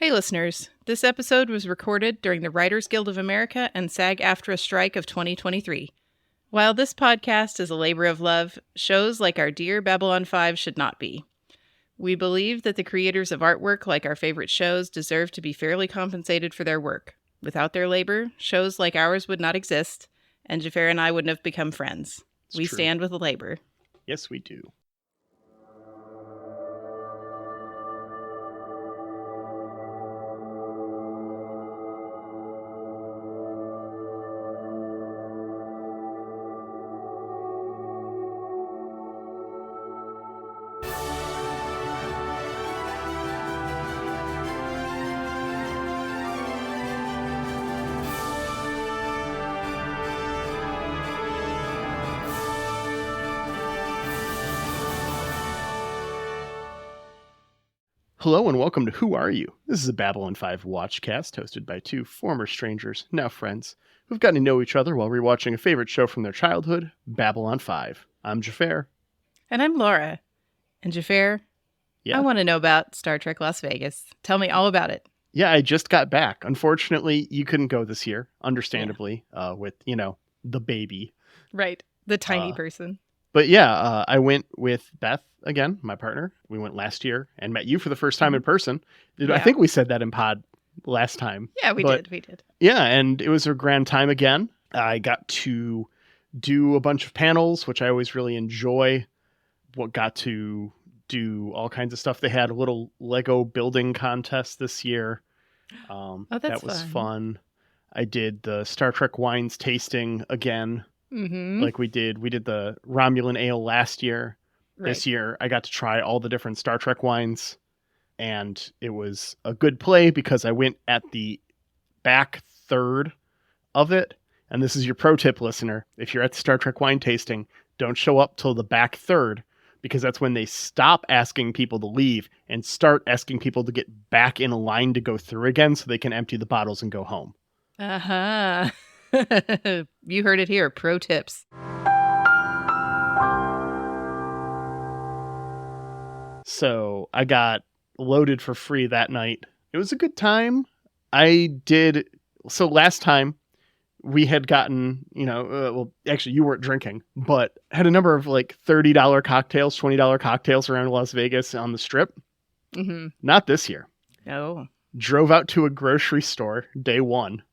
Hey listeners, this episode was recorded during the Writers Guild of America and SAG-AFTRA strike of 2023. While this podcast is a labor of love, shows like our dear Babylon 5 should not be. We believe that the creators of artwork like our favorite shows deserve to be fairly compensated for their work. Without their labor, shows like ours would not exist, and Xhafer and I wouldn't have become friends. We stand with the labor. Yes, we do. Hello and welcome to Who Are You? This is a Babylon 5 watchcast hosted by two former strangers, now friends, who've gotten to know each other while rewatching a favorite show from their childhood, Babylon 5. I'm Xhafer. And I'm Laura. And Xhafer, I want to know about Star Trek Las Vegas. Tell me all about it. Yeah, I just got back. Unfortunately, you couldn't go this year, understandably, with, the baby. Right, the tiny person. But yeah, I went with Beth again, my partner. We went last year and met you for the first time in person. Yeah. I think we said that in pod last time. Yeah, we did. Yeah, and it was a grand time again. I got to do a bunch of panels, which I always really enjoy. Got to do all kinds of stuff. They had a little Lego building contest this year. That was fun. I did the Star Trek wines tasting again. Mm-hmm. Like we did the Romulan ale last year. Right. This year, I got to try all the different Star Trek wines, and it was a good play because I went at the back third of it. And this is your pro tip, listener. If you're at the Star Trek wine tasting, don't show up till the back third, because that's when they stop asking people to leave and start asking people to get back in a line to go through again so they can empty the bottles and go home. Uh-huh. You heard it here. Pro tips. So I got loaded for free that night. It was a good time. So last time we had gotten, actually you weren't drinking, but had a number of like $30 cocktails, $20 cocktails around Las Vegas on the strip. Mm-hmm. Not this year. No. Drove out to a grocery store day one.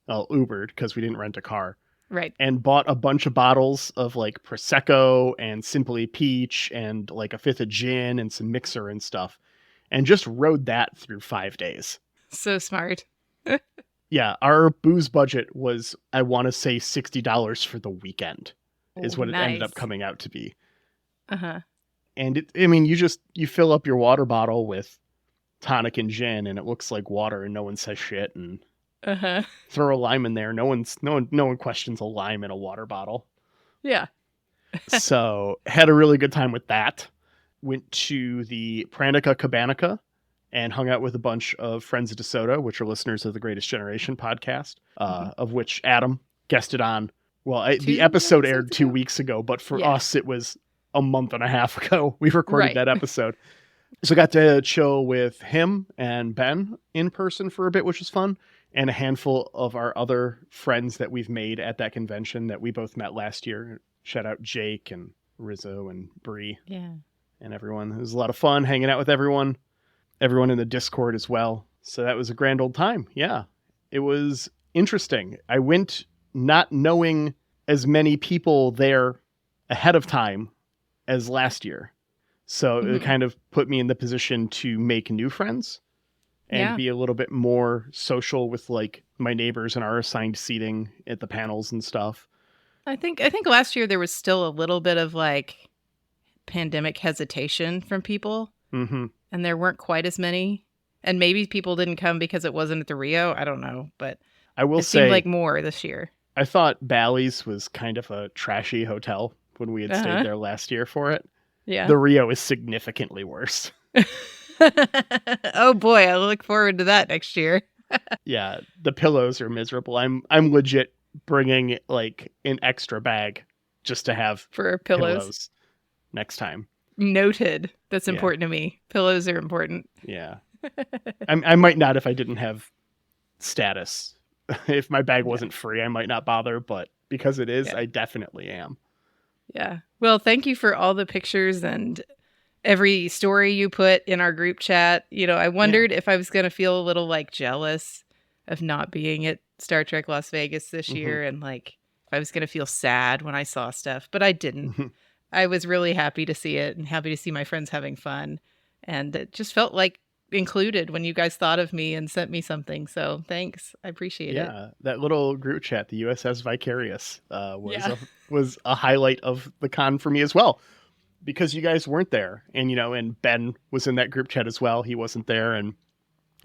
Well, Ubered because we didn't rent a car. Right. And bought a bunch of bottles of like Prosecco and Simply Peach and like a fifth of gin and some mixer and stuff. And just rode that through 5 days. So smart. Yeah, our booze budget was, I want to say, $60 for the weekend is what it ended up coming out to be. Uh-huh. And you fill up your water bottle with tonic and gin and it looks like water and no one says shit, and throw a lime in there. No one questions a lime in a water bottle. Yeah. So had a really good time with that. Went to the Pranica Cabanica and hung out with a bunch of friends of DeSoto, which are listeners of the Greatest Generation podcast, of which Adam guested on. Well, the episode aired 2 weeks ago, but for us, it was a month and a half ago. We recorded that episode. So got to chill with him and Ben in person for a bit, which was fun. And a handful of our other friends that we've made at that convention that we both met last year. Shout out Jake and Rizzo and Bree. Yeah. And everyone. It was a lot of fun hanging out with everyone in the Discord as well. So that was a grand old time. Yeah. It was interesting. I went not knowing as many people there ahead of time as last year. So it kind of put me in the position to make new friends and be a little bit more social with like my neighbors and our assigned seating at the panels and stuff. I think last year there was still a little bit of like pandemic hesitation from people. Mm-hmm. And there weren't quite as many. And maybe people didn't come because it wasn't at the Rio. I don't know. But I will say, seemed like more this year. I thought Bally's was kind of a trashy hotel when we had stayed there last year for it. Yeah. The Rio is significantly worse. Oh boy, I look forward to that next year. Yeah, the pillows are miserable. I'm legit bringing like an extra bag just to have for pillows next time. Noted. That's important to me. Pillows are important. Yeah. I might not if I didn't have status. If my bag wasn't free, I might not bother, but because it is, I definitely am. Yeah. Well, thank you for all the pictures and every story you put in our group chat. I wondered if I was going to feel a little like jealous of not being at Star Trek Las Vegas this year, and like if I was going to feel sad when I saw stuff, but I didn't. I was really happy to see it and happy to see my friends having fun. And it just felt like included when you guys thought of me and sent me something. So thanks. I appreciate it. Yeah, that little group chat, the USS Vicarious, was a highlight of the con for me as well, because you guys weren't there, and and Ben was in that group chat as well. He wasn't there, and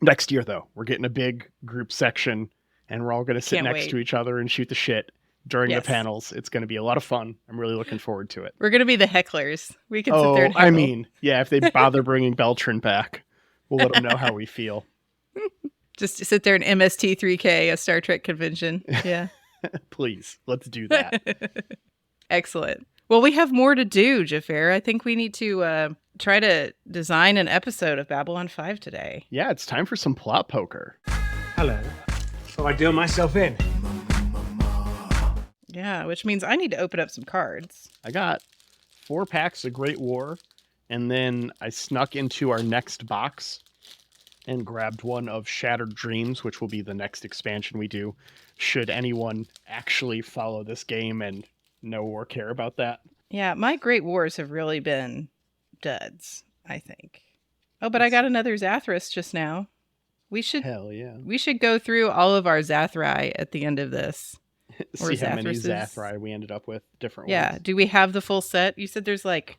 next year though, we're getting a big group section, and we're all going to sit next to each other and shoot the shit during the panels. It's going to be a lot of fun. I'm really looking forward to it. We're going to be the hecklers. We can sit there and heckle. I mean, yeah, if they bother bringing Beltran back, we'll let them know how we feel. Just sit there in MST3K, a Star Trek convention. Yeah. Please, let's do that. Excellent. Well, we have more to do, Xhafer. I think we need to try to design an episode of Babylon 5 today. Yeah, it's time for some plot poker. Hello. So I deal myself in. Yeah, which means I need to open up some cards. I got 4 packs of Great War, and then I snuck into our next box and grabbed one of Shattered Dreams, which will be the next expansion we do, should anyone actually follow this game and know or care about that. Yeah, my Great Wars have really been duds, I think. Oh, but I got another Zathras just now. Hell yeah. We should go through all of our Zathrai at the end of this. See how many Zathrai we ended up with, different ones. Yeah, do we have the full set? You said there's like,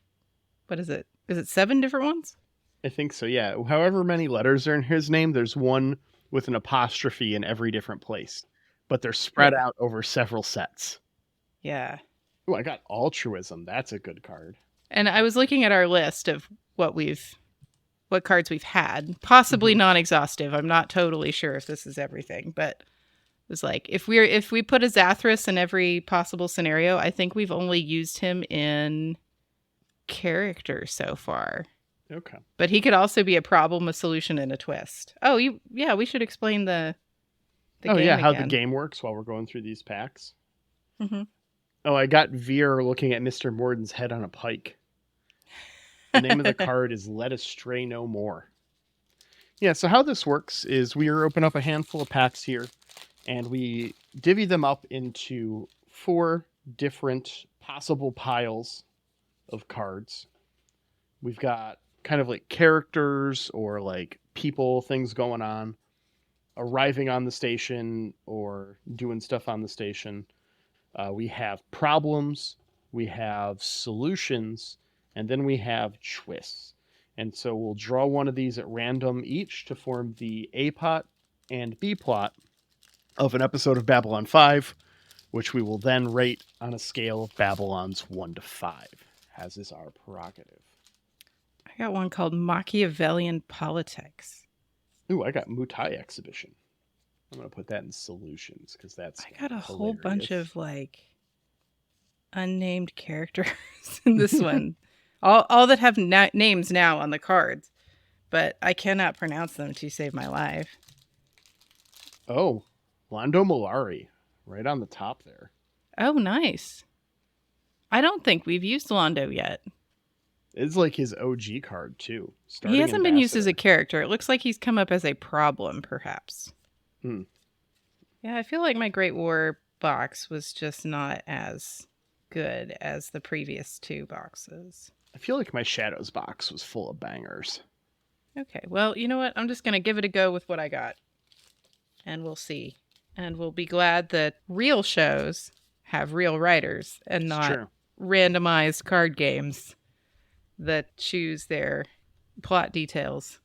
what is it? Is it 7 different ones? I think so, yeah. However many letters are in his name, there's one with an apostrophe in every different place. But they're spread out over several sets. Yeah. Oh, I got Altruism. That's a good card. And I was looking at our list of what cards we've had. Possibly non-exhaustive. I'm not totally sure if this is everything, but it was like, if we put a Zathras in every possible scenario, I think we've only used him in character so far. Okay. But he could also be a problem, a solution, and a twist. Oh, we should explain the game how again. the game works while we're going through these packs. Mm-hmm. Oh, I got Veer looking at Mr. Morden's head on a pike. The name of the card is Let Us Stray No More. Yeah, so how this works is we open up a handful of packs here, and we divvy them up into 4 different possible piles of cards. We've got kind of like characters or like people, things going on, arriving on the station or doing stuff on the station. We have problems, we have solutions, and then we have twists. And so we'll draw one of these at random each to form the A plot and B plot of an episode of Babylon 5, which we will then rate on a scale of Babylon's 1 to 5, as is our prerogative. I got one called Machiavellian Politics. Ooh, I got Mutai Exhibition. I'm going to put that in solutions because that's I got a hilarious. whole bunch of like unnamed characters in this one. All that have names now on the cards, but I cannot pronounce them to save my life. Oh, Londo Mollari, right on the top there. Oh, nice. I don't think we've used Londo yet. It's like his OG card, too. He hasn't been used as a character. It looks like he's come up as a problem, perhaps. Yeah, I feel like my Great War box was just not as good as the previous 2 boxes. I feel like my Shadows box was full of bangers. Okay, well, you know what? I'm just going to give it a go with what I got. And we'll see. And we'll be glad that real shows have real writers and not randomized card games that choose their plot details.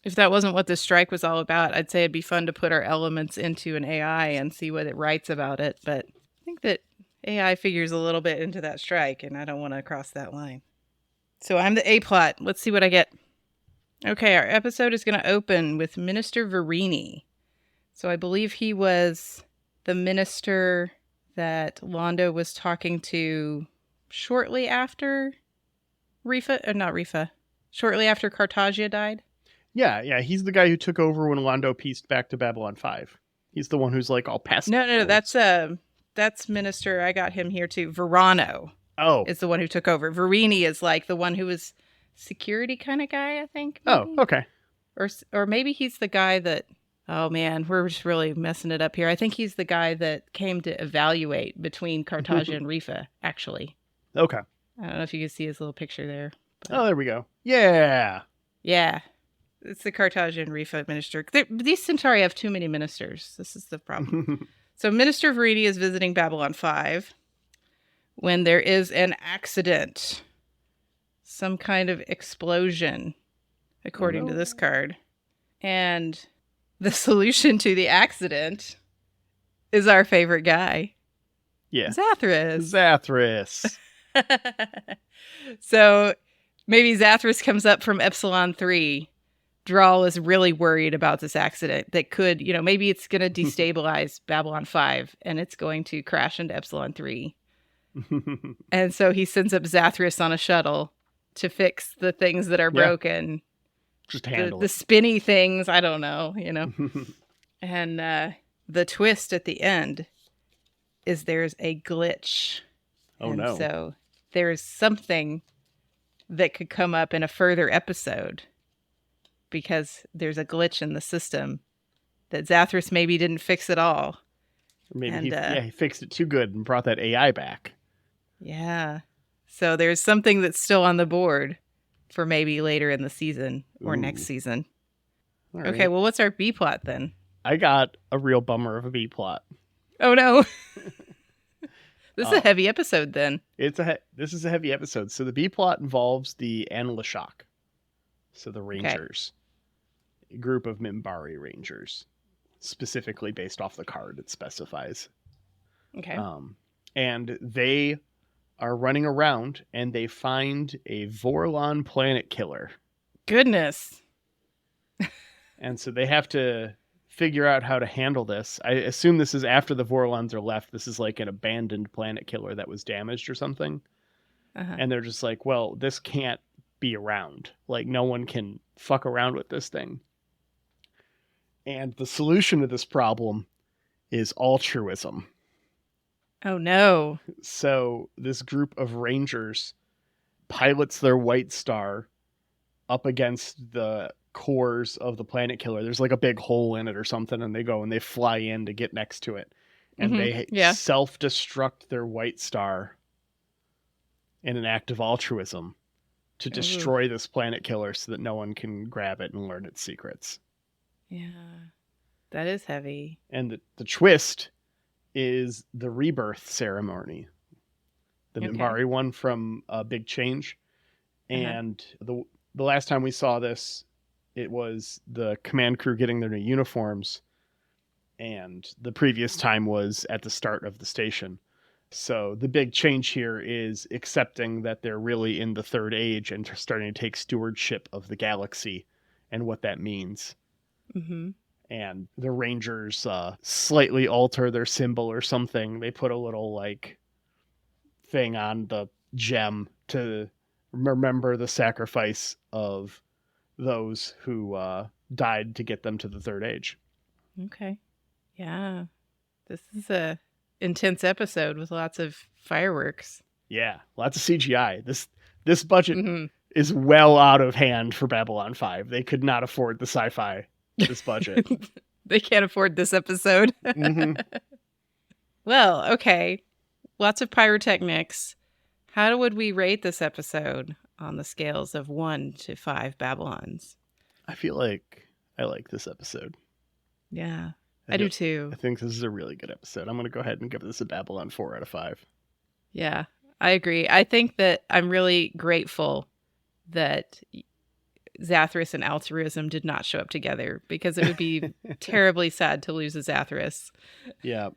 If that wasn't what this strike was all about, I'd say it'd be fun to put our elements into an AI and see what it writes about it. But I think that AI figures a little bit into that strike, and I don't want to cross that line. So I'm the A-plot. Let's see what I get. Okay, our episode is going to open with Minister Verini. So I believe he was the minister that Londo was talking to shortly after shortly after Cartagia died. Yeah. He's the guy who took over when Londo pieced back to Babylon 5. He's the one who's like all past. No, that's Minister. I got him here too. Verano Oh. is the one who took over. Verini is like the one who was security kind of guy, I think. Maybe? Oh, okay. Or maybe he's the guy that, oh man, we're just really messing it up here. I think he's the guy that came to evaluate between Cartagia and Rifa, actually. Okay. I don't know if you can see his little picture there. But... Oh, there we go. Yeah. Yeah. It's the Cartagia and Rifa minister. These Centauri have too many ministers. This is the problem. So Minister Verini is visiting Babylon 5 when there is an accident. Some kind of explosion, according to this card. And the solution to the accident is our favorite guy. Yeah. Xhafer. So maybe Xhafer comes up from Epsilon 3. Drawl is really worried about this accident that could, maybe it's going to destabilize Babylon 5 and it's going to crash into Epsilon 3. And so he sends up Xhafer on a shuttle to fix the things that are broken. Just handle the spinny things, I don't know, And the twist at the end is there's a glitch. Oh, no. So there's something that could come up in a further episode because there's a glitch in the system that Xhafer maybe didn't fix at all. Or maybe he fixed it too good and brought that AI back. Yeah. So there's something that's still on the board for maybe later in the season or next season. All okay, right. well, what's our B plot then? I got a real bummer of a B plot. Oh, no. This is a heavy episode then. This is a heavy episode. So the B plot involves the Anlashak. So the Rangers. A group of Minbari Rangers. Specifically based off the card it specifies. Okay. And they are running around and they find a Vorlon planet killer. Goodness. And so they have to figure out how to handle this. I assume this is after the Vorlons are left. This is like an abandoned planet killer that was damaged or something. Uh-huh. And they're just like, well, this can't be around. Like, no one can fuck around with this thing. And the solution to this problem is altruism. Oh, no. So this group of Rangers pilots their White Star up against the cores of the planet killer. There's like a big hole in it or something, and they go and they fly in to get next to it. And they self-destruct their White Star in an act of altruism to destroy this planet killer so that no one can grab it and learn its secrets. Yeah, that is heavy. And the twist is the rebirth ceremony. The Minbari one from Big Change. And the last time we saw this, it was the command crew getting their new uniforms. And the previous time was at the start of the station. So the big change here is accepting that they're really in the third age and starting to take stewardship of the galaxy and what that means. Mm-hmm. And the Rangers slightly alter their symbol or something. They put a little like thing on the gem to remember the sacrifice of those who died to get them to the third age. Okay. Yeah. This is a intense episode with lots of fireworks. Yeah, lots of CGI. This budget is well out of hand for Babylon 5. They could not afford the Sci-Fi this budget. They can't afford this episode. Well, okay. Lots of pyrotechnics. How would we rate this episode on the scales of 1 to 5 Babylons? I feel like I like this episode. Yeah, I do too. I think this is a really good episode. I'm going to go ahead and give this a Babylon 4 out of 5. Yeah, I agree. I think that I'm really grateful that Xhafer and altruism did not show up together, because it would be terribly sad to lose a Xhafer. Yeah.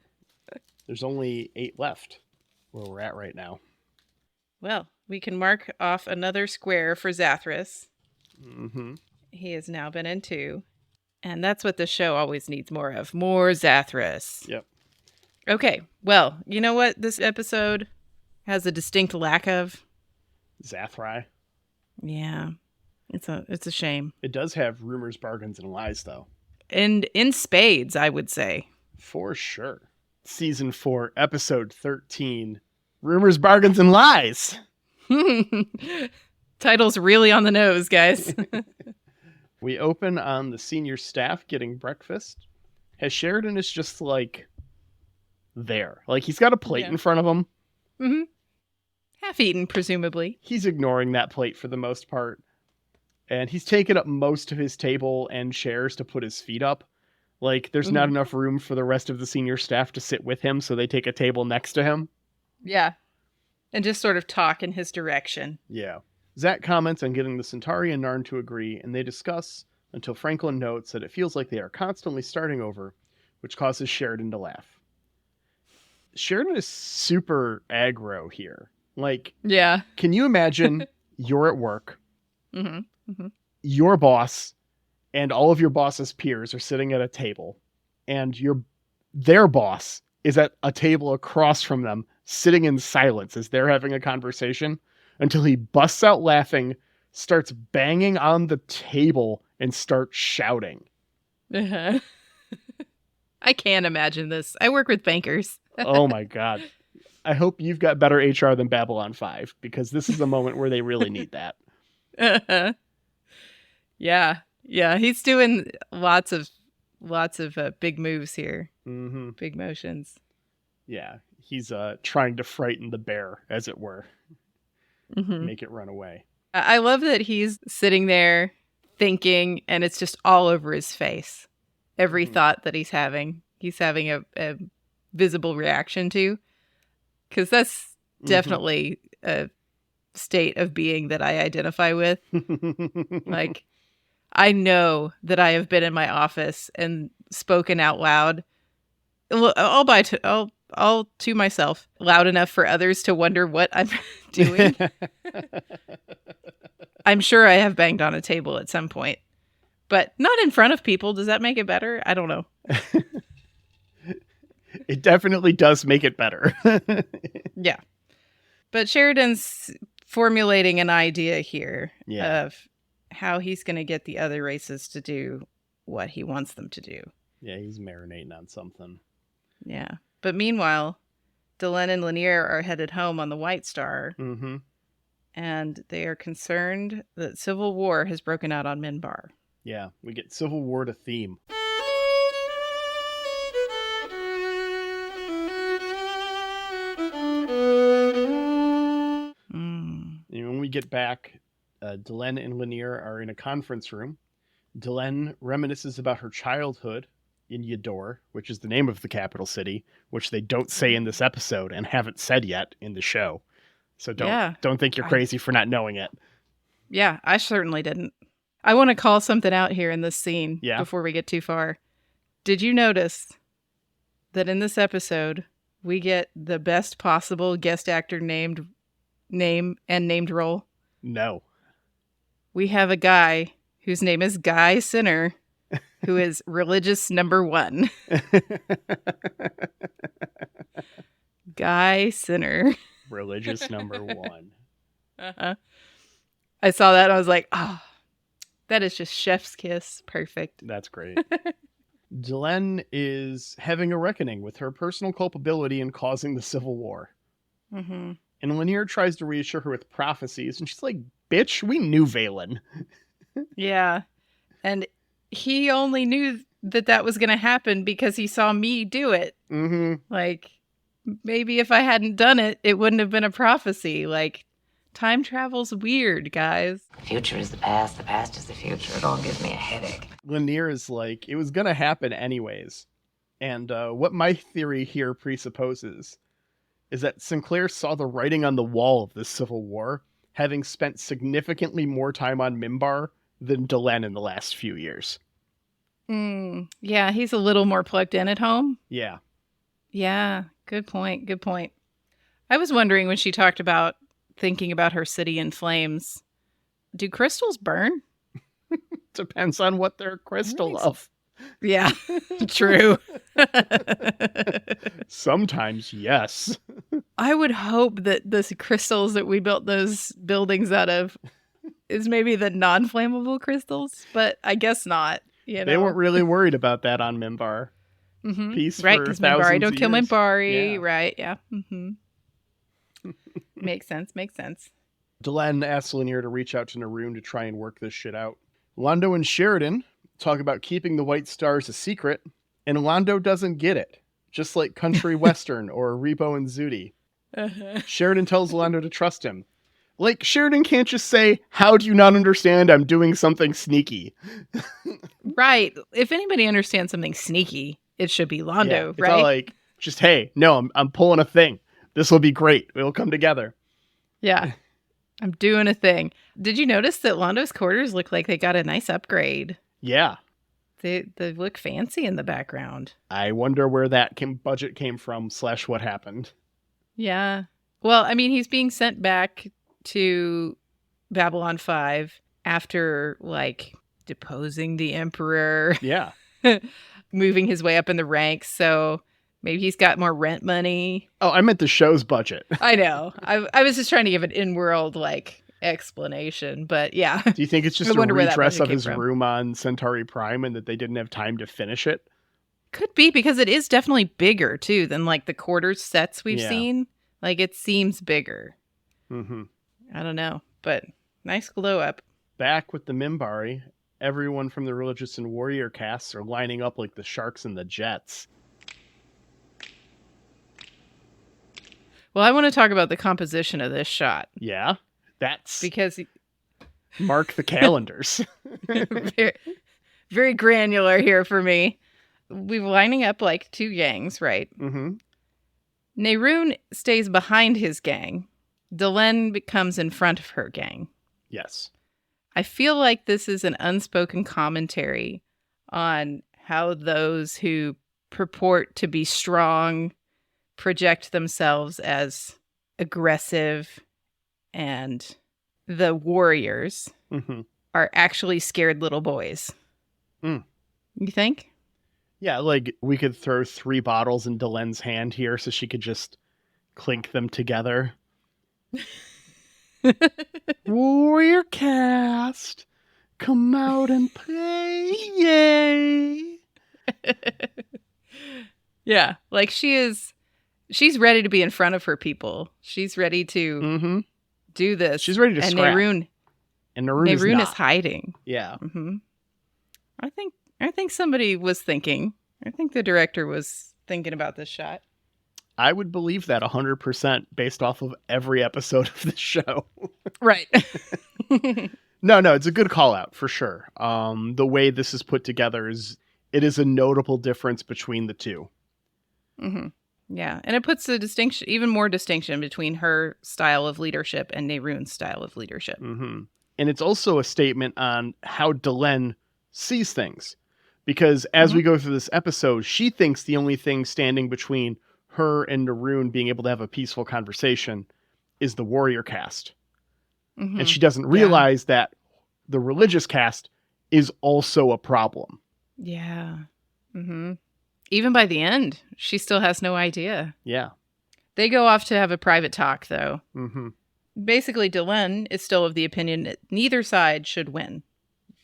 There's only 8 left where we're at right now. Well, we can mark off another square for Xhafer. Mm-hmm. He has now been in 2. And that's what the show always needs more of. More Xhafer. Yep. Okay. Well, you know what this episode has a distinct lack of? Xhafer. Yeah. It's a shame. It does have rumors, bargains, and lies, though. And in spades, I would say. For sure. Season 4, episode 13, Rumors, Bargains, and Lies. Title's really on the nose, guys. We open on the senior staff getting breakfast. As Sheridan is just like there. Like he's got a plate in front of him. Mm-hmm. Half eaten, presumably. He's ignoring that plate for the most part. And he's taken up most of his table and chairs to put his feet up. Like, there's not enough room for the rest of the senior staff to sit with him, so they take a table next to him. Yeah. And just sort of talk in his direction. Yeah. Zach comments on getting the Centauri and Narn to agree, and they discuss until Franklin notes that it feels like they are constantly starting over, which causes Sheridan to laugh. Sheridan is super aggro here. Like, yeah. Can you imagine you're at work, Mm-hmm. your boss and all of your boss's peers are sitting at a table, and their boss is at a table across from them, sitting in silence as they're having a conversation, until he busts out laughing, starts banging on the table, and starts shouting. Uh-huh. I can't imagine this. I work with bankers. Oh my God. I hope you've got better HR than Babylon 5, because this is the moment where they really need that. Uh-huh. Yeah. Yeah. He's doing lots of big moves here. Mm-hmm. Big motions. Yeah. He's trying to frighten the bear, as it were. Mm-hmm. Make it run away. I love that he's sitting there thinking, and it's just all over his face. Every thought that he's having a visible reaction to. Because that's definitely a state of being that I identify with. Like, I know that I have been in my office and spoken out loud, all to myself, loud enough for others to wonder what I'm doing. I'm sure I have banged on a table at some point, but not in front of people. Does that make it better? I don't know. It definitely does make it better. Yeah. But Sheridan's formulating an idea here of how he's going to get the other races to do what he wants them to do. Yeah, he's marinating on something. Yeah. But meanwhile, Delenn and Lanier are headed home on the White Star. Mm-hmm. And they are concerned that civil war has broken out on Minbar. Yeah, we get Civil War to theme. And when we get back, Delenn and Lanier are in a conference room. Delenn reminisces about her childhood in Ydor, which is the name of the capital city, which they don't say in this episode and haven't said yet in the show. So don't think you're crazy for not knowing it. Yeah, I certainly didn't. I want to call something out here in this scene before we get too far. Did you notice that in this episode, we get the best possible guest actor name and named role? No. We have a guy whose name is Guy Sinner, who is religious number 1. Guy Sinner. Religious number 1. Uh-huh. I saw that and I was like, oh, that is just chef's kiss. Perfect. That's great. Delenn is having a reckoning with her personal culpability in causing the Civil War. Mm-hmm. And Lanier tries to reassure her with prophecies, and she's like, bitch, we knew Valen. Yeah. And he only knew that was going to happen because he saw me do it. Mm-hmm. Like, maybe if I hadn't done it, it wouldn't have been a prophecy. Like, time travel's weird, guys. The future is the past is the future. It all gives me a headache. Lanier is like, it was going to happen anyways. And what my theory here presupposes is that Sinclair saw the writing on the wall of this Civil War, having spent significantly more time on Minbar than Delenn in the last few years. Yeah, he's a little more plugged in at home. Yeah. Yeah, good point. Good point. I was wondering when she talked about thinking about her city in flames, do crystals burn? Depends on what they're crystal of. Yeah, true. Sometimes, yes. I would hope that the crystals that we built those buildings out of is maybe the non-flammable crystals, but I guess not. They weren't really worried about that on Minbar. Mm-hmm. Peace right, for because thousands Minbari don't of kill years. Minbari. Yeah. Right, yeah. Mm-hmm. Makes sense. Delenn asks Lanier to reach out to Neroon to try and work this shit out. Londo and Sheridan talk about keeping the White Stars a secret, and Londo doesn't get it, just like Country Western or Rebo and Zudi. Uh-huh. Sheridan tells Londo to trust him. Like, Sheridan can't just say, "How do you not understand? I'm doing something sneaky." Right. If anybody understands something sneaky, it should be Londo, Yeah, it's right? all like, just, hey, no, I'm pulling a thing. This will be great. It'll come together. Yeah. I'm doing a thing. Did you notice that Londo's quarters look like they got a nice upgrade? Yeah. They look fancy in the background. I wonder where that budget came from / what happened. Yeah. Well, I mean, he's being sent back to Babylon 5 after, like, deposing the emperor. Yeah. Moving his way up in the ranks. So maybe he's got more rent money. Oh, I meant the show's budget. I know. I was just trying to give an in-world, like, explanation. But yeah. Do you think it's just I a wonder where that redress budget of came his from. room on Centauri Prime and that they didn't have time to finish it? Could be, because it is definitely bigger, too, than, like, the quarters sets we've Yeah. seen. Like, it seems bigger. Mm-hmm. I don't know. But nice glow up. Back with the Minbari, everyone from the religious and warrior casts are lining up like the Sharks and the Jets. Well, I want to talk about the composition of this shot. Yeah? That's Because mark the calendars. very, very granular here for me. We're lining up like two gangs, right? Mm-hmm. Neroon stays behind his gang. Delenn comes in front of her gang. Yes. I feel like this is an unspoken commentary on how those who purport to be strong project themselves as aggressive, and the warriors Mm-hmm. are actually scared little boys. Mm. You think? Yeah, like we could throw 3 bottles in Delenn's hand here so she could just clink them together. Warrior cast, come out and play, yay! Yeah, like she's ready to be in front of her people. She's ready to Mm-hmm. do this. She's ready to and scrap. Neroon And Neroon is not. hiding. Yeah. Mm-hmm. I think somebody was thinking. I think the director was thinking about this shot. I would believe that 100% based off of every episode of the show. Right. No, it's a good call out for sure. The way this is put together is a notable difference between the two. Mm-hmm. Yeah, and it puts a distinction, even more distinction, between her style of leadership and Neroon's style of leadership. Mm-hmm. And it's also a statement on how Delenn sees things. Because as we go through this episode, she thinks the only thing standing between her and Neroon being able to have a peaceful conversation is the warrior caste. Mm-hmm. And she doesn't realize that the religious caste is also a problem. Yeah. Mm-hmm. Even by the end, she still has no idea. Yeah. They go off to have a private talk, though. Mm-hmm. Basically, Delenn is still of the opinion that neither side should win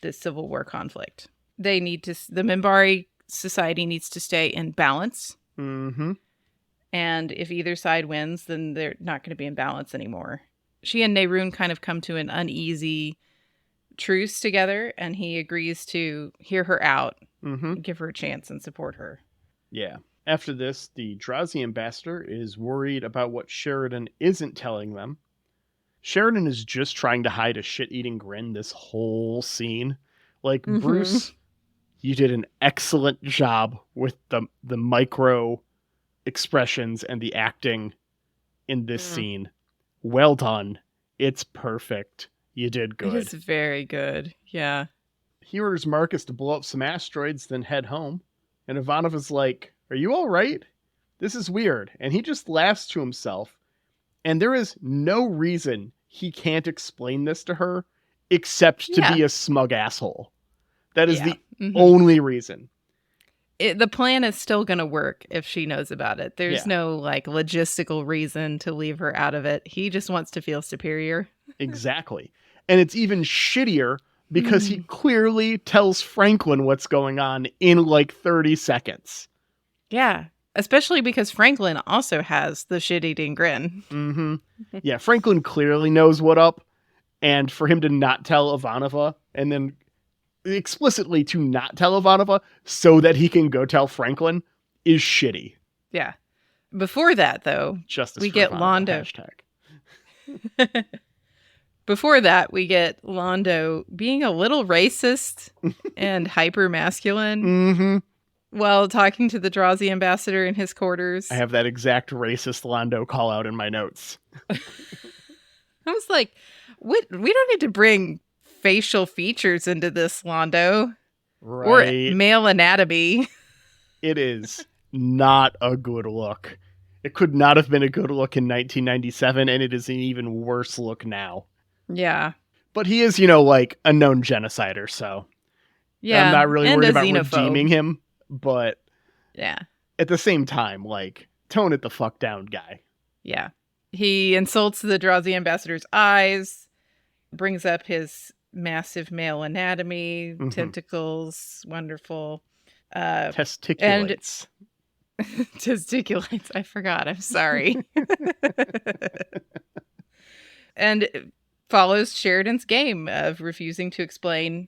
this Civil War conflict. The Minbari society needs to stay in balance. Mm-hmm. And if either side wins, then they're not going to be in balance anymore. She and Neroon kind of come to an uneasy truce together, and he agrees to hear her out, Mm-hmm. give her a chance, and support her. Yeah. After this, the Drazi ambassador is worried about what Sheridan isn't telling them. Sheridan is just trying to hide a shit-eating grin this whole scene. Like, Mhm. Bruce, you did an excellent job with the micro expressions and the acting in this scene. Well done. It's perfect. You did good. It is very good. Yeah. He orders Marcus to blow up some asteroids, then head home. And Ivanov is like, "Are you all right? This is weird." And he just laughs to himself. And there is no reason he can't explain this to her except to be a smug asshole. That is the only reason. The plan is still going to work if she knows about it. There's no like logistical reason to leave her out of it. He just wants to feel superior. Exactly. And it's even shittier because he clearly tells Franklin what's going on in like 30 seconds. Yeah. Especially because Franklin also has the shit-eating grin. Mm-hmm. Yeah, Franklin clearly knows what up. And for him to not tell Ivanova and then explicitly to not tell Ivanova so that he can go tell Franklin is shitty. Yeah. Before that, though, Justice we for get Ivanova, Londo. hashtag. Before that, we get Londo being a little racist and hyper-masculine Mm-hmm. while talking to the Drazi ambassador in his quarters. I have that exact racist Londo call out in my notes. I was like, we don't need to bring facial features into this, Londo. Right. Or male anatomy. It is not a good look. It could not have been a good look in 1997, and it is an even worse look now. Yeah. But he is, like a known genocider, so Yeah. I'm not really and worried a about xenophobe. redeeming him, but Yeah. at the same time, tone it the fuck down, guy. Yeah. He insults the Drazi ambassador's eyes, brings up his massive male anatomy, tentacles, wonderful. Testiculates. Testiculates. I forgot. I'm sorry. And follows Sheridan's game of refusing to explain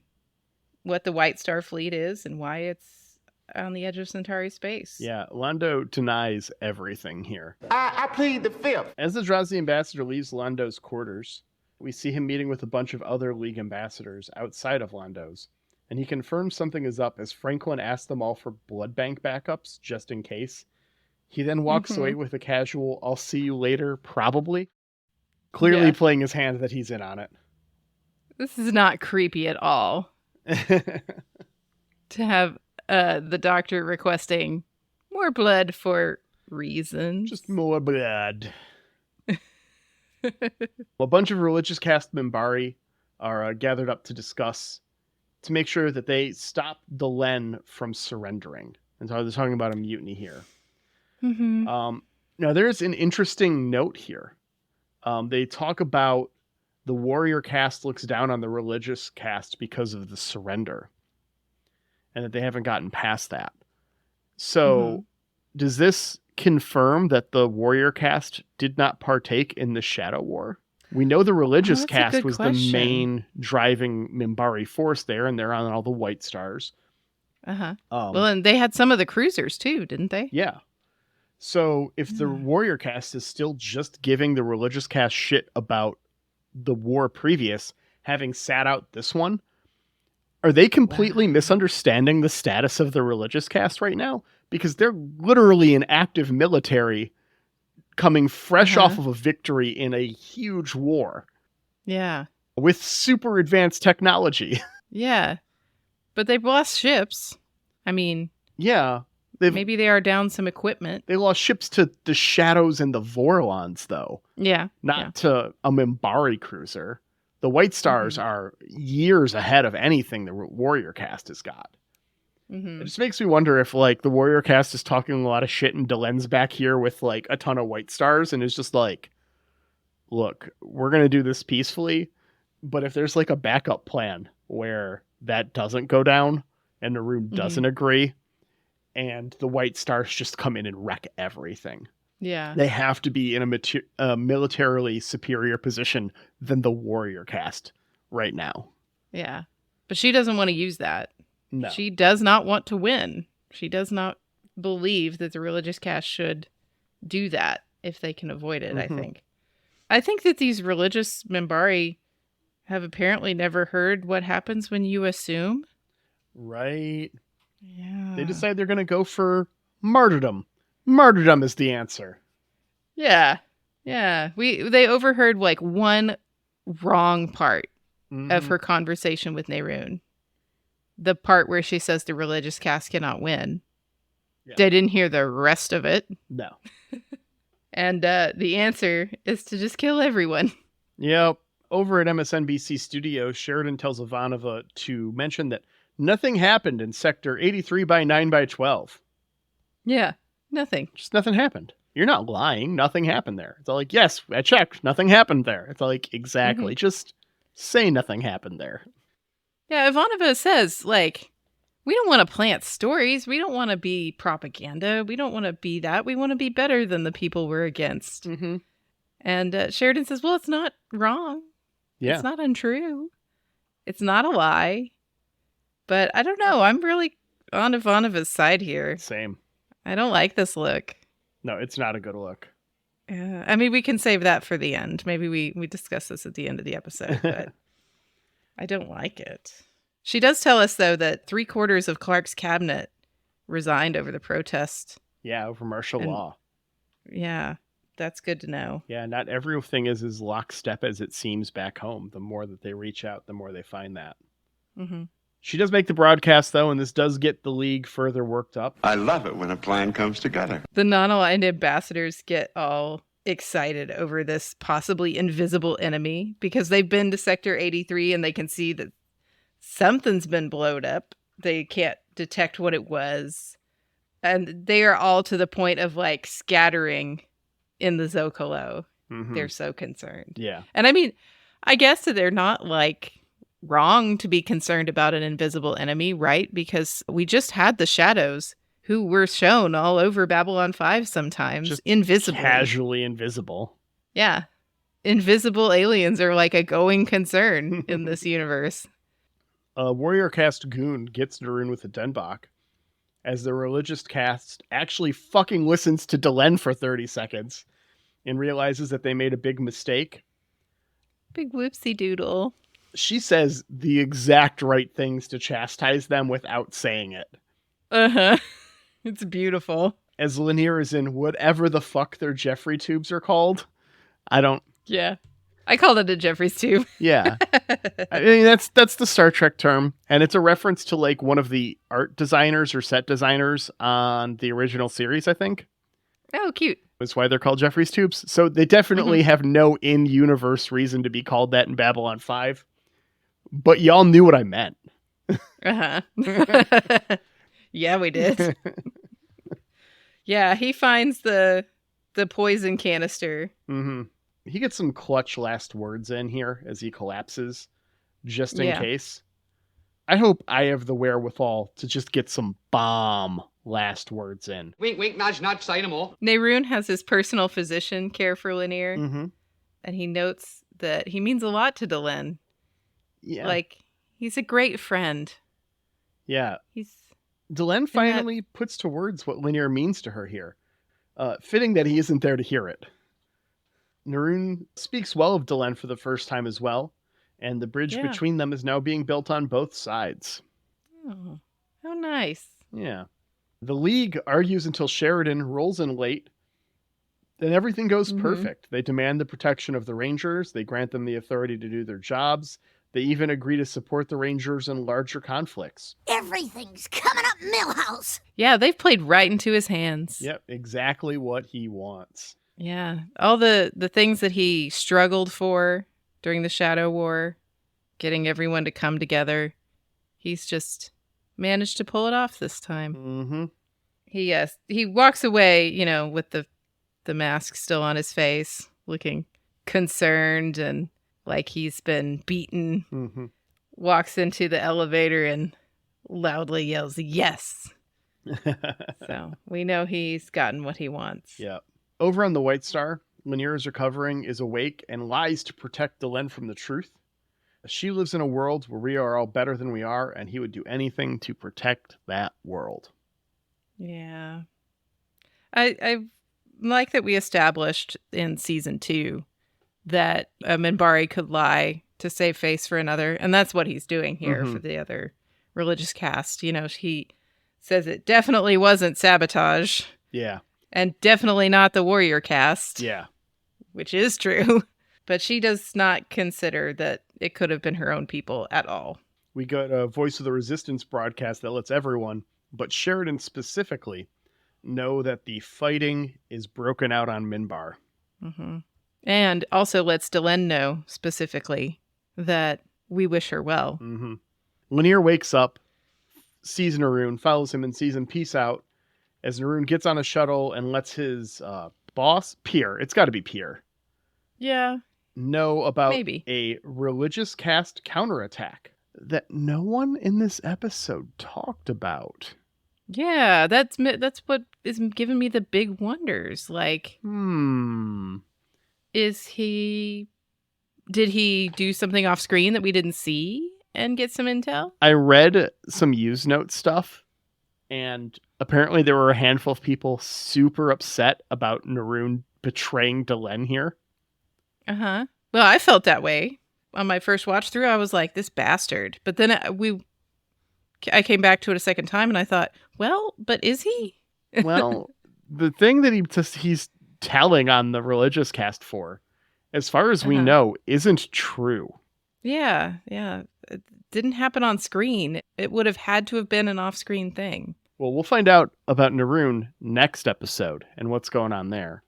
what the White Star Fleet is and why it's on the edge of Centauri space. Yeah, Londo denies everything here. I plead the fifth. As the Drazi ambassador leaves Londo's quarters, we see him meeting with a bunch of other League ambassadors outside of Londo's, and he confirms something is up as Franklin asks them all for blood bank backups, just in case. He then walks away with a casual, "I'll see you later, probably," clearly playing his hand that he's in on it. This is not creepy at all. To have the doctor requesting more blood for reasons. Just more blood. A bunch of religious caste Minbari are gathered up to make sure that they stop Delenn from surrendering. And so they're talking about a mutiny here. Now, there's an interesting note here. They talk about the warrior caste looks down on the religious caste because of the surrender, and that they haven't gotten past that. So does this confirm that the warrior caste did not partake in the Shadow War? We know the religious caste was the main driving Minbari force there, and they're on all the White Stars. Well, and they had some of the cruisers too, didn't they? Yeah. So if the warrior caste is still just giving the religious caste shit about the war previous, having sat out this one, are they completely misunderstanding the status of the religious caste right now? Because they're literally an active military coming fresh off of a victory in a huge war. Yeah. With super advanced technology. Yeah. But they've lost ships. I mean... Yeah. Maybe they are down some equipment. They lost ships to the Shadows and the Vorlons, though. Yeah. Not to a Minbari cruiser. The White Stars are years ahead of anything the warrior caste has got. It just makes me wonder if, the warrior caste is talking a lot of shit and Delenn's back here with, a ton of White Stars and is just like, look, we're going to do this peacefully, but if there's, a backup plan where that doesn't go down and Neroon doesn't agree and the White Stars just come in and wreck everything. Yeah. They have to be in a militarily superior position than the warrior caste right now. Yeah. But she doesn't want to use that. No. She does not want to win. She does not believe that the religious caste should do that if they can avoid it, I think. I think that these religious Minbari have apparently never heard what happens when you assume. Right. Yeah. They decide they're going to go for martyrdom. Martyrdom is the answer. Yeah. Yeah. They overheard one wrong part of her conversation with Neroon. The part where she says the religious caste cannot win. Yeah. They didn't hear the rest of it. No. And the answer is to just kill everyone. Yep. Over at MSNBC Studios, Sheridan tells Ivanova to mention that nothing happened in Sector 83 by 9 by 12. Yeah. Nothing. Just nothing happened. You're not lying. Nothing happened there. It's all yes, I checked. Nothing happened there. It's all exactly. Just say nothing happened there. Yeah, Ivanova says, like, we don't want to plant stories. We don't want to be propaganda. We don't want to be that. We want to be better than the people we're against. Mm-hmm. And Sheridan says, well, it's not wrong. Yeah. It's not untrue. It's not a lie. But I don't know. I'm really on Ivanova's side here. Same. I don't like this look. No, it's not a good look. Yeah. I mean, we can save that for the end. Maybe we discuss this at the end of the episode, but I don't like it. She does tell us, though, that 3/4 of Clark's cabinet resigned over the protest. Yeah, over martial law. Yeah, that's good to know. Yeah, not everything is as lockstep as it seems back home. The more that they reach out, the more they find that. Mm-hmm. She does make the broadcast, though, and this does get the League further worked up. I love it when a plan comes together. The non-aligned ambassadors get all excited over this possibly invisible enemy because they've been to Sector 83 and they can see that something's been blown up. They can't detect what it was. And they are all to the point of like scattering in the Zocalo. Mm-hmm. They're so concerned. Yeah. And I mean, I guess that they're not like wrong to be concerned about an invisible enemy, right? Because we just had the shadows who were shown all over Babylon 5 sometimes. Just invisibly. Casually invisible. Yeah. Invisible aliens are like a going concern in this universe. A warrior caste goon gets Neroon with a Denbach as the religious caste actually fucking listens to Delenn for 30 seconds and realizes that they made a big mistake. Big whoopsie doodle. She says the exact right things to chastise them without saying it. Uh-huh. It's beautiful. As Lanier is in whatever the fuck their Jeffrey tubes are called. I don't... Yeah. I called it a Jeffrey's tube. Yeah. I mean, that's the Star Trek term, and it's a reference to like one of the art designers or set designers on the original series, I think. Oh, cute. That's why they're called Jeffrey's tubes. So they definitely have no in-universe reason to be called that in Babylon 5. But y'all knew what I meant. Uh-huh. Yeah, we did. Yeah, he finds the poison canister. Mm-hmm. He gets some clutch last words in here as he collapses, just in case. I hope I have the wherewithal to just get some bomb last words in. Wink, wink, nudge, nudge, say no more. Neroon has his personal physician care for Lanier, Mm-hmm. and he notes that he means a lot to Delenn. Yeah. Like, he's a great friend. Yeah. He's... Delenn finally puts to words what Lanier means to her here. Fitting that he isn't there to hear it. Neroon speaks well of Delenn for the first time as well, and the bridge between them is now being built on both sides. Oh, how nice. Yeah. The League argues until Sheridan rolls in late, then everything goes perfect. They demand the protection of the Rangers, they grant them the authority to do their jobs, they even agree to support the Rangers in larger conflicts. Everything's coming up Millhouse. Yeah, they've played right into his hands. Yep, exactly what he wants. Yeah, all the things that he struggled for during the Shadow War, getting everyone to come together, he's just managed to pull it off this time. Mm-hmm. He walks away, with the mask still on his face, looking concerned and like he's been beaten. Mm-hmm. Walks into the elevator and loudly yells, "Yes!" So we know he's gotten what he wants. Yeah. Over on the White Star, Lanier is recovering, is awake, and lies to protect Delenn from the truth. She lives in a world where we are all better than we are, and he would do anything to protect that world. Yeah. I like that we established in season 2 that Minbari could lie to save face for another, and that's what he's doing here for the other religious caste. He says it definitely wasn't sabotage. Yeah. And definitely not the warrior caste. Yeah. Which is true. But she does not consider that it could have been her own people at all. We got a Voice of the Resistance broadcast that lets everyone, but Sheridan specifically, know that the fighting is broken out on Minbar. Mm-hmm. And also lets Delenn know specifically that we wish her well. Mm-hmm. Lanier wakes up, sees Neroon, follows him, and sees him peace out as Neroon gets on a shuttle and lets his boss, Pierre, it's got to be Pierre. Yeah. know about Maybe. a religious caste counterattack that no one in this episode talked about. Yeah, that's what is giving me the big wonders. Like, did he do something off screen that we didn't see and get some intel? I read some use note stuff, and apparently there were a handful of people super upset about Neroon betraying Delenn here. Uh-huh. Well, I felt that way on my first watch through. I was like, this bastard. But then I came back to it a second time and I thought, well, but is he? Well, the thing that he's telling on the religious cast for, as far as we know, isn't true. Yeah. It didn't happen on screen. It would have had to have been an off-screen thing. Well, we'll find out about Neroon next episode and what's going on there.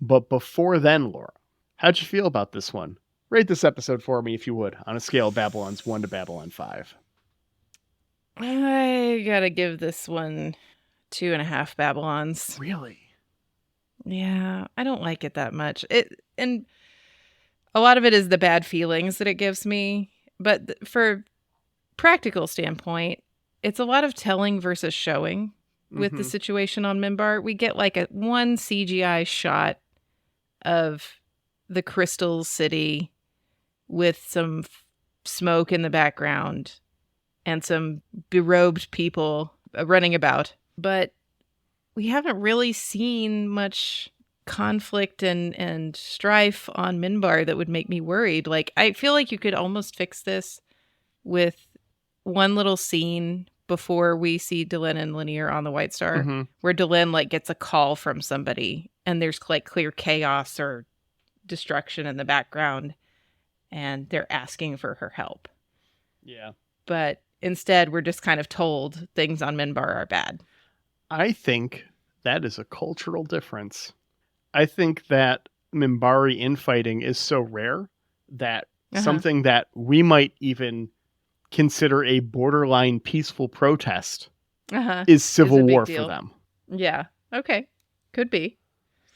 But before then, Laura, how'd you feel about this one? Rate this episode for me, if you would, on a scale of Babylon's 1 to Babylon 5. I gotta give this one 2.5 Babylons. Really? Yeah, I don't like it that much. And a lot of it is the bad feelings that it gives me. But for practical standpoint, it's a lot of telling versus showing with the situation on Minbar. We get like one CGI shot of the Crystal City with some smoke in the background and some berobed people running about. But we haven't really seen much conflict and strife on Minbar that would make me worried. Like, I feel like you could almost fix this with one little scene before we see Delenn and Lanier on the White Star, where Delenn like gets a call from somebody and there's like clear chaos or destruction in the background and they're asking for her help. Yeah. But instead, we're just kind of told things on Minbar are bad. I think that is a cultural difference. I think that Minbari infighting is so rare that something that we might even consider a borderline peaceful protest is civil war for them. Yeah. Okay. Could be.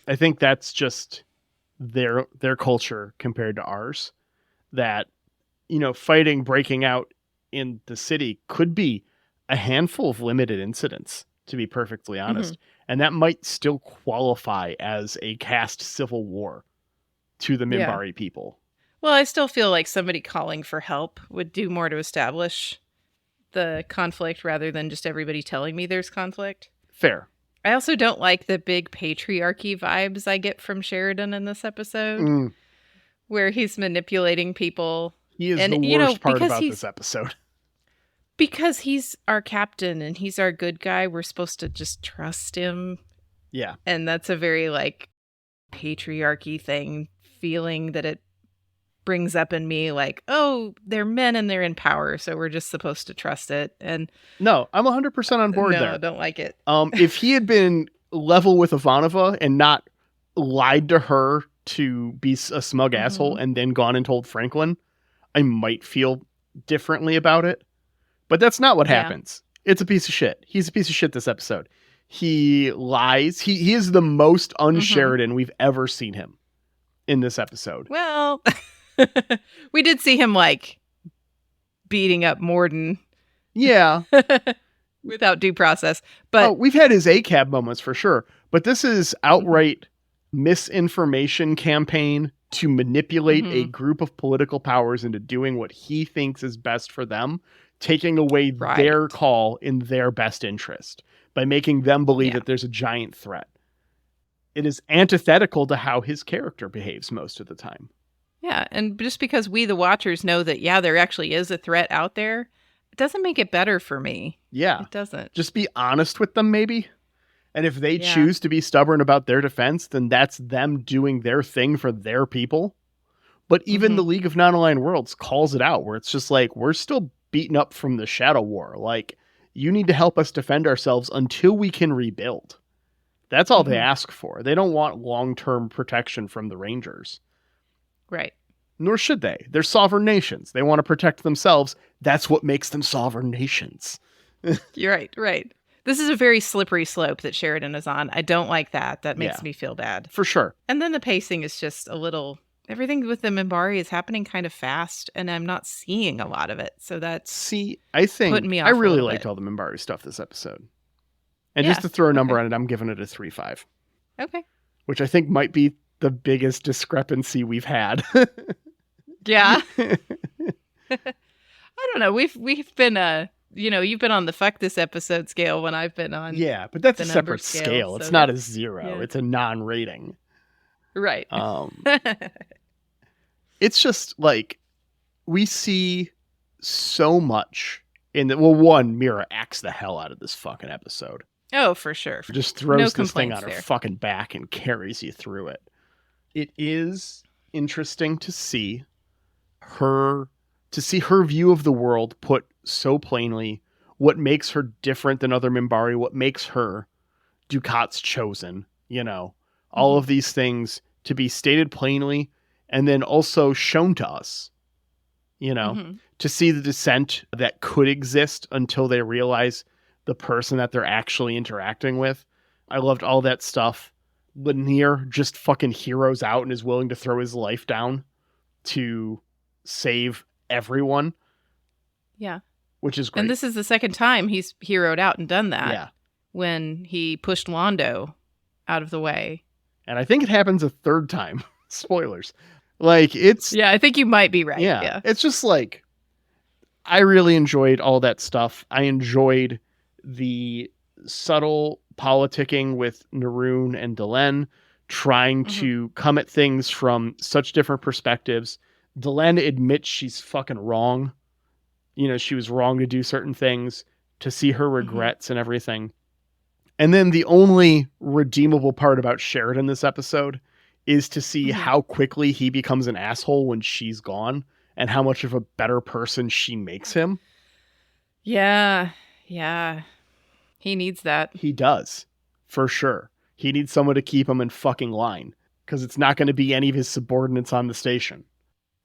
I think that's just their culture compared to ours. That, fighting breaking out in the city could be a handful of limited incidents, to be perfectly honest. And that might still qualify as a caste civil war to the Minbari people. Well, I still feel like somebody calling for help would do more to establish the conflict rather than just everybody telling me there's conflict. Fair. I also don't like the big patriarchy vibes I get from Sheridan in this episode, where he's manipulating people. He is the worst part about this episode. Because he's our captain and he's our good guy, we're supposed to just trust him. Yeah. And that's a very like patriarchy thing, feeling that it brings up in me like, oh, they're men and they're in power, so we're just supposed to trust it. And no, I'm 100% on board there. No, don't like it. If he had been level with Ivanova and not lied to her to be a smug asshole and then gone and told Franklin, I might feel differently about it. But that's not what happens. It's a piece of shit. He's a piece of shit this episode. He lies. He is the most un-Sheridan we've ever seen him in this episode. Well, we did see him like beating up Morden. Yeah. Without due process. But we've had his ACAB moments for sure. But this is outright misinformation campaign to manipulate a group of political powers into doing what he thinks is best for them, taking away their call in their best interest by making them believe that there's a giant threat. It is antithetical to how his character behaves most of the time. Yeah, and just because we, the watchers, know that, there actually is a threat out there, it doesn't make it better for me. Yeah. It doesn't. Just be honest with them, maybe. And if they choose to be stubborn about their defense, then that's them doing their thing for their people. But even the League of Non-Aligned Worlds calls it out, where it's just like, we're still beaten up from the Shadow War. Like, you need to help us defend ourselves until we can rebuild. That's all they ask for. They don't want long-term protection from the Rangers. Right. Nor should they. They're sovereign nations. They want to protect themselves. That's what makes them sovereign nations. You're right. Right. This is a very slippery slope that Sheridan is on. I don't like that. That makes me feel bad. For sure. And then the pacing is just a little everything with the Minbari is happening kind of fast, and I'm not seeing a lot of it. So that's See, I think putting me off I a really little liked bit. all the Minbari stuff this episode. And Yeah, just to throw a number okay. on it, I'm giving it a 3.5, Okay. which I think might be the biggest discrepancy we've had. Yeah. I don't know. We've been you've been on the fuck this episode scale when I've been on Yeah, but that's the a number separate scale, scale. so It's not a that's- 0. yeah. It's a non-rating. right. It's just like we see so much in the one, Mira acts the hell out of this fucking episode. Oh, for sure. Just No throws this thing complaints on her there. fucking back and carries you through it. It is interesting to see her view of the world put so plainly, what makes her different than other Minbari, what makes her Dukat's chosen, all of these things to be stated plainly and then also shown to us, to see the dissent that could exist until they realize the person that they're actually interacting with. I loved all that stuff. Lanier just fucking heroes out and is willing to throw his life down to save everyone. Yeah. Which is great. And this is the second time he's heroed out and done that. Yeah. When he pushed Londo out of the way. And I think it happens a third time. Spoilers. Like, it's... Yeah, I think you might be right. Yeah. It's just like... I really enjoyed all that stuff. I enjoyed the subtle politicking with Neroon and Delenn, trying to come at things from such different perspectives. Delenn admits she's fucking wrong. She was wrong to do certain things, to see her regrets and everything. And then the only redeemable part about Sheridan this episode is to see how quickly he becomes an asshole when she's gone and how much of a better person she makes him. Yeah. Yeah. He needs that. He does, for sure. He needs someone to keep him in fucking line because it's not going to be any of his subordinates on the station.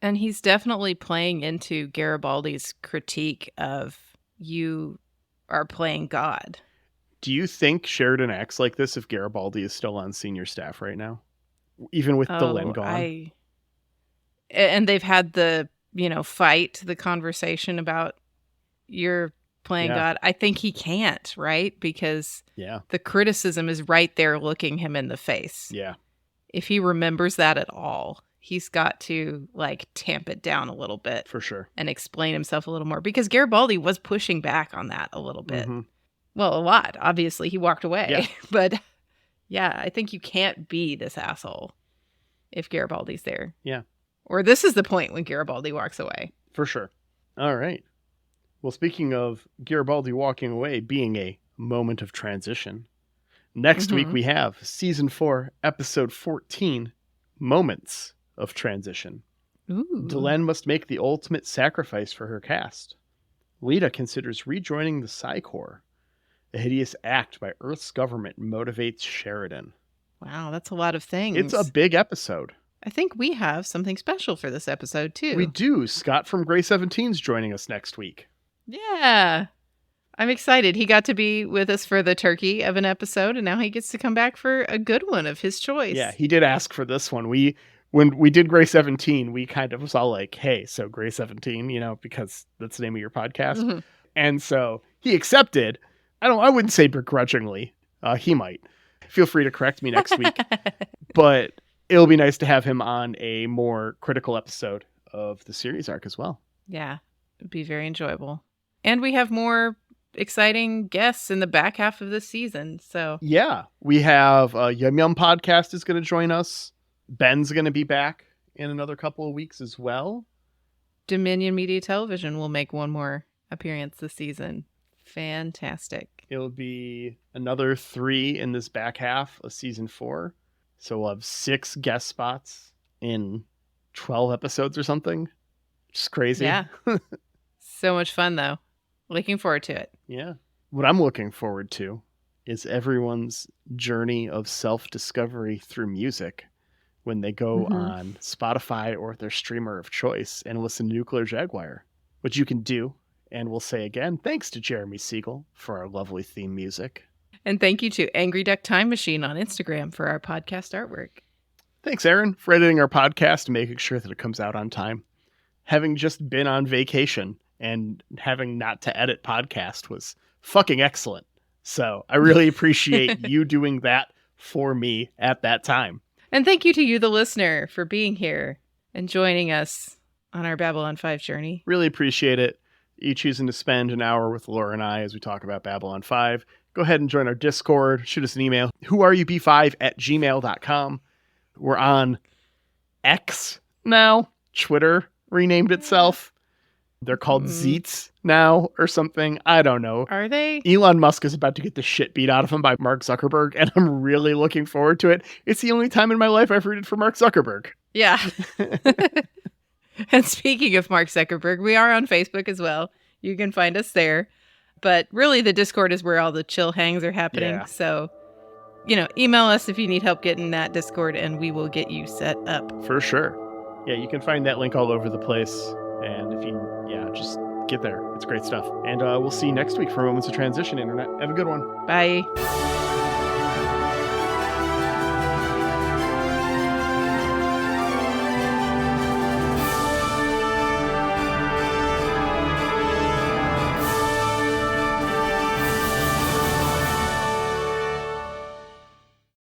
And he's definitely playing into Garibaldi's critique of you are playing God. Do you think Sheridan acts like this if Garibaldi is still on senior staff right now? Even with Delenn gone? And they've had the, fight, the conversation about you're playing God. I think he can't, right? Because the criticism is right there looking him in the face. Yeah. If he remembers that at all, he's got to tamp it down a little bit. For sure. And explain himself a little more. Because Garibaldi was pushing back on that a little bit. Well, a lot. Obviously, he walked away. Yeah. But yeah, I think you can't be this asshole if Garibaldi's there. Yeah. Or this is the point when Garibaldi walks away. For sure. All right. Well, speaking of Garibaldi walking away being a moment of transition, next week we have Season 4, Episode 14, Moments of Transition. Ooh. Delenn must make the ultimate sacrifice for her cast. Lita considers rejoining the Psi Corps. A hideous act by Earth's government motivates Sheridan. Wow, that's a lot of things. It's a big episode. I think we have something special for this episode, too. We do. Scott from Grey 17's joining us next week. Yeah. I'm excited. He got to be with us for the turkey of an episode, and now he gets to come back for a good one of his choice. Yeah, he did ask for this one. When we did Grey 17, we kind of was all like, hey, so Grey 17, because that's the name of your podcast. And so he accepted. I wouldn't say begrudgingly. He might. Feel free to correct me next week. But it'll be nice to have him on a more critical episode of the series arc as well. Yeah, it'd be very enjoyable. And we have more exciting guests in the back half of this season. So yeah, we have Yum Yum Podcast is going to join us. Ben's going to be back in another couple of weeks as well. Dominion Media Television will make one more appearance this season. Fantastic. It'll be another 3 in this back half of season 4. So we'll have 6 guest spots in 12 episodes or something. Just crazy. Yeah. So much fun, though. Looking forward to it. Yeah. What I'm looking forward to is everyone's journey of self-discovery through music when they go on Spotify or their streamer of choice and listen to Nuclear Jaguar, which you can do. And we'll say again, thanks to Jeremy Siegel for our lovely theme music. And thank you to Angry Duck Time Machine on Instagram for our podcast artwork. Thanks, Aaron, for editing our podcast and making sure that it comes out on time. Having just been on vacation and having not to edit podcast was fucking excellent. So I really appreciate you doing that for me at that time. And thank you to you, the listener, for being here and joining us on our Babylon 5 journey. Really appreciate it. You choosing to spend an hour with Laura and I as we talk about Babylon 5. Go ahead and join our Discord. Shoot us an email, whoareyoub5@gmail.com. We're on X now. Twitter renamed itself. They're called Zeets now or something. I don't know. Are they? Elon Musk is about to get the shit beat out of him by Mark Zuckerberg, and I'm really looking forward to it. It's the only time in my life I've rooted for Mark Zuckerberg. Yeah. And speaking of Mark Zuckerberg, we are on Facebook as well. You can find us there. But really, the Discord is where all the chill hangs are happening. Yeah. So, email us if you need help getting that Discord, and we will get you set up. For sure. Yeah, you can find that link all over the place. And if you, just get there. It's great stuff. And we'll see you next week for Moments of Transition, Internet. Have a good one. Bye.